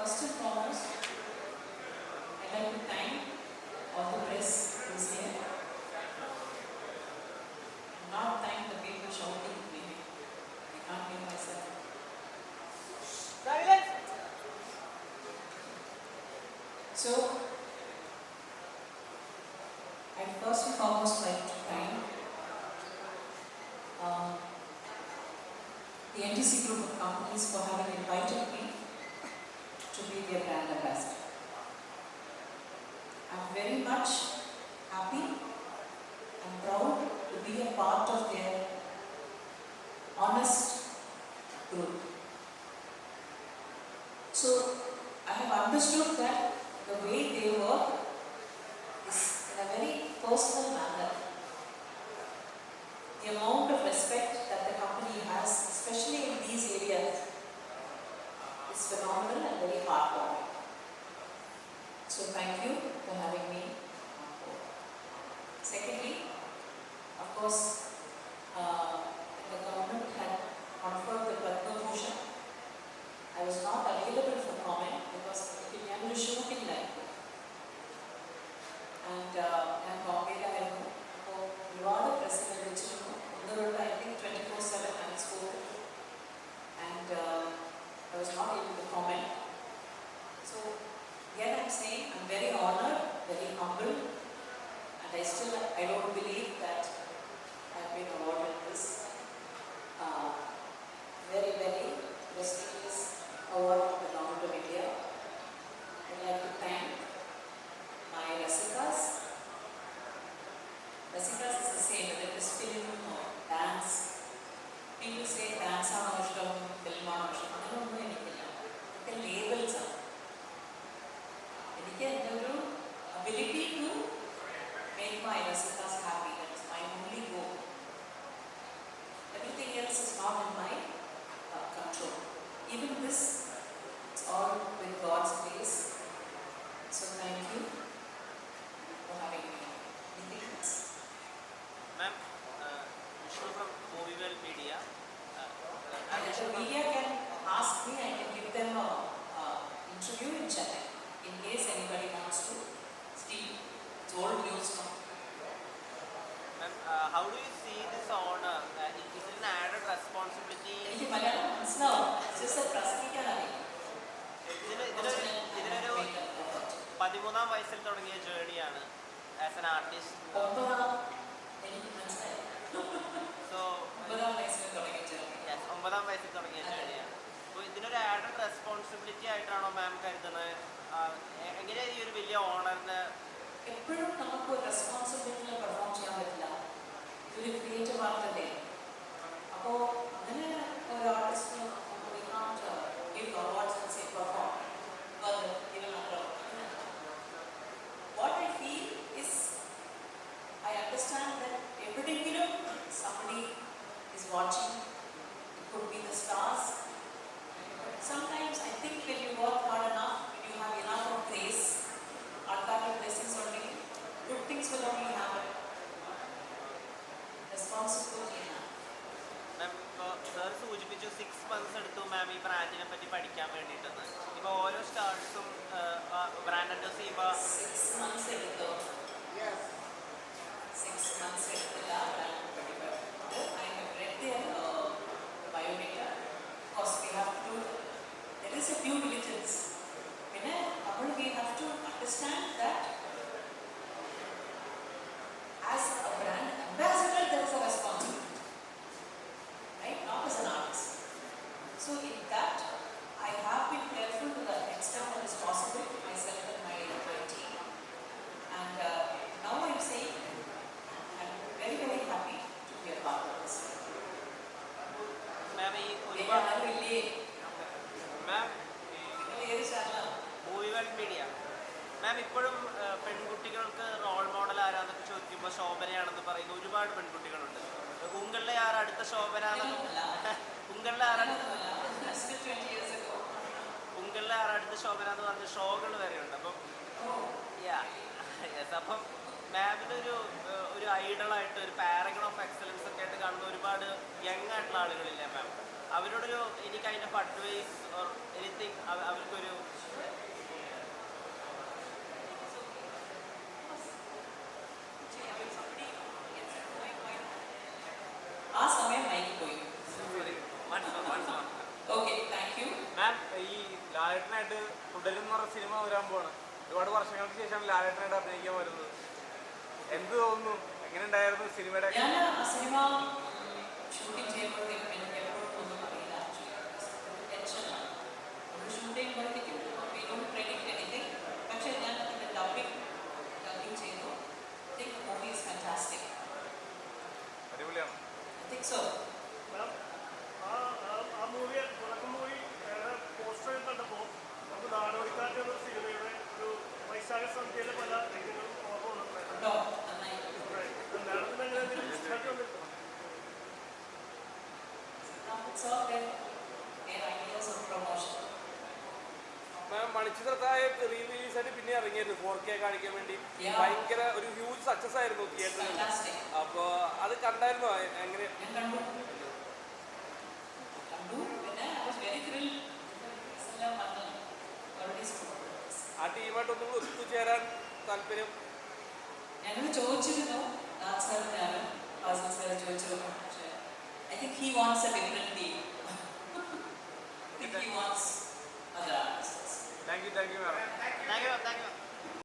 First and foremost, I'd like to thank all the press who's here. Not thank the people shouting at me. I can't hear myself. Silence! So, I'd first and foremost like to thank the NTC group of companies for having invited me to be their brand ambassador. I'm very much happy and proud to be a part of their honest group. So I have understood that the way they work is in a very personal manner. The amount of respect that the company has, especially in these areas, is phenomenal and very heartwarming. So thank you for having me on board. Secondly, of course, the government had conferred the Padma Bhushan. I was not available for comment because ഞാൻ ഒരു ഷൂട്ടിങ്ങിലായിരുന്നു. ഞാൻ ബോംബെയിലായിരുന്നു. അപ്പോൾ ഒരുപാട് പ്രസിനെ വിളിച്ചിരുന്നു. ഒന്നുകൊണ്ട് I think 24/7 I spoke and I was not able to comment. So again I'm saying I'm very honored, very humble, and I don't believe that I've been awarded this very, very prestigious award from the Government of India. I'd like to thank my Rasikas. Rasikas is the same, whether it is film or dance. People say dance ആണ് ഇഷ്ടം, film ആണ് ഇഷ്ടം. അങ്ങനെയൊന്നും എനിക്കില്ല. ഇതൊക്കെ labels ആണ്. എനിക്ക് എൻ്റെ ഒരു ability to make my Rasikas happy. That is my only goal. Everything else is not in my control. Even this, it's all with God's grace. So thank you for having me. Anything else? Ma'am, Vishnu from Movie World Media. If the media can ask me, I can give them an interview in Chennai in case anybody wants to steal. It's old news now. Ma'am, how do you see this honor? Is it an added responsibility? എനിക്ക് മലയാളം മനസ്സിലാവും. Sister പ്രസംഗിക്കാനറിയാം. ഇതിനൊരു 13-ാം വയസ്സിൽ തുടങ്ങിയ ജേർണിയാണ് as an artist. എനിക്ക് മനസ്സിലായി. So 9-ാം വയസ്സിൽ തുടങ്ങിയ journey. 9-ാം വയസ്സിൽ തുടങ്ങിയ ജേർണിയാണ്. അപ്പോൾ ഇതിനൊരു ആഡഡ് റെസ്പോൺസിബിലിറ്റി ആയിട്ടാണോ മാം കരുതുന്നത്? എങ്ങനെയാണ് ഈ ഒരു വലിയ ഓണറിന്? എപ്പോഴും നമുക്ക് ഒരു റെസ്പോൺസിബിലിറ്റിയിൽ പെർഫോം ചെയ്യാൻ പറ്റില്ല. ഇതൊരു ക്രിയേറ്റീവ് ആർട്ടല്ലേ. അപ്പോൾ അങ്ങനെ ഒരു ആർട്ടിസ്റ്റിന് give awards and say perform further, even after. What I feel is, I understand that everything somebody is watching. It could be the stars. But sometimes I think when you work hard enough, when you have enough of grace, uncovered blessings only, good things will only happen. Responsibility enough. മാം, ഇപ്പോൾ sir സൂചിപ്പിച്ചു 6 months എടുത്തു മാം ഈ ബ്രാൻഡിനെ പറ്റി പഠിക്കാൻ വേണ്ടിയിട്ടെന്ന്. ഇപ്പോൾ ഓരോ സ്റ്റാർസും brand address ചെയ്യുമ്പോൾ 6 months എടുത്തു. 6 months എടുത്തില്ല ബ്രാൻഡ് പഠിക്കാൻ. I have read their biodata. Of course, we have to. There is a due diligence. പിന്നെ we have to understand that as a brand ambassador, there is a responsibility. Right? Not as an artist. So in that, I have been careful to the extent that is possible, myself and my team. And now I'm saying, I'm very, very happy to be a part of this. മാം ഈ movie world media മാം ഇപ്പോഴും പെൺകുട്ടികൾക്ക് role model ആരാന്നൊക്കെ ചോദിക്കുമ്പോൾ ശോഭനയാണെന്ന് പറയുന്ന ഒരുപാട് പെൺകുട്ടികളുണ്ട്. ഉങ്ങളിലെ R അടുത്ത ശോഭന ഉങ്ങളിലെ ആറടുത്ത ശോഭന എന്ന് പറഞ്ഞ ഷോകൾ വരെയുണ്ട്. അപ്പം അപ്പം മാമിനൊരു ഒരു ഐഡളായിട്ട് ഒരു പാരഗൺ ഓഫ് എക്സലൻസ് ഒക്കെ ആയിട്ട് കാണുന്ന ഒരുപാട് യങ് ആയിട്ടുള്ള ആളുകളില്ലേ മാം? അവരോടൊരു എനിക്ക് അതിൻ്റെ അഡ്വൈസ് ഓർ എനിത്തിങ് അവർക്കൊരു ലാലേട്ടനായിട്ട് തുടരും എന്ന് പറഞ്ഞ സിനിമ വരാൻ പോവാണ്. ഒരുപാട് വർഷങ്ങൾക്ക് ശേഷമാണ് ലാലേട്ടനായിട്ട് അഭിനയിക്കാൻ വരുന്നത്. എന്ത് തോന്നുന്നു? എങ്ങനെ ഉണ്ടായിരുന്നു സിനിമയുടെ? ഞാൻ ആ സിനിമ ഷൂട്ടിംഗ് ചെയ്യുമ്പോഴത്തേക്കും എനിക്ക് എപ്പോഴും ഒന്നും അറിയില്ല. ടെൻഷനാണ്. നമ്മൾ ഷൂട്ട് ചെയ്യുമ്പോഴത്തേക്കും വി ഡോണ്ട് പ്രെഡിക്റ്റ് എനിത്തിങ്. പക്ഷേ ഞാൻ അതിൻ്റെ ഡബിങ് ചെയ്തു. I think movie is fantastic. അടിപൊളിയാണ്. I think so. ആ മൂവി തുടക്കം മൂവി പോസ്റ്റർ കണ്ടപ്പോൾ നമുക്ക് നാടോടിക്കാറ്റ് എന്ന സിനിമയുടെ ഒരു വൈശാഖ സന്ധ്യയിലെ പല രംഗങ്ങളും ഓർമ്മ വന്നിട്ടുണ്ടായിരുന്നു. ഉണ്ടോ? നന്നായി. മാഡത്തിന് അങ്ങനെ എന്തെങ്കിലും ഇഷ്ടമായിട്ട് വന്നിട്ടുണ്ടോ? It's all their ideas of promotion. Manichitrathazhu റീ-റിലീസായിട്ട് പിന്നെ ഇറങ്ങിയത് 4K കാണിക്കാൻ വേണ്ടി. Yeah. ഭയങ്കര ഒരു ഹ്യൂജ് സക്സസ് ആയിരുന്നു തിയേറ്ററിൽ. Fantastic. അപ്പോൾ അത് കണ്ടായിരുന്നോ? എങ്ങനെ? ഞാൻ കണ്ടു. പിന്നെ I was very thrilled. എല്ലാം വന്നു. Already spoken. ആ ടീമായിട്ടൊന്നും ഒത്തുചേരാൻ താല്പര്യം? ഞങ്ങൾ ചോദിച്ചിരുന്നു. സാറും ഞാനും ഫാസിൽ സാറ് ചോദിച്ചിരുന്നു. പക്ഷേ I think he wants a different team. I think he wants other artists. Thank you madam. Thank you.